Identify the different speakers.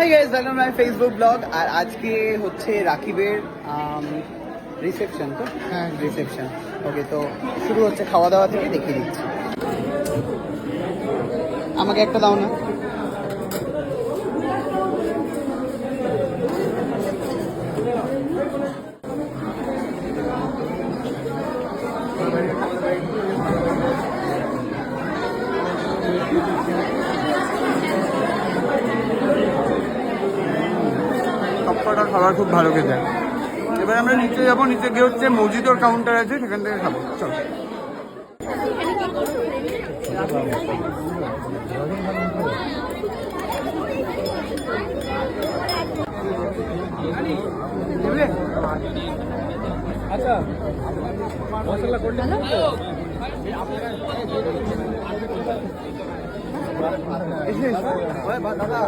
Speaker 1: High guys, welcome my Facebook blog. আর আজকে হচ্ছে রাকিবের রিসেপশন। তো হ্যাঁ, রিসেপশন। ওকে, তো শুরু হচ্ছে খাওয়া দাওয়া থেকে, দেখিয়ে দিচ্ছি। আমাকে একটা দাও না। সবকটা খাবার খুব ভালো খেতে। এবার আমরা নিচে যাবো, নিচে গিয়ে হচ্ছে মসজিদর কাউন্টার আছে, সেখান থেকে খাবো। চলো। আচ্ছা, মশলা করলে দাদা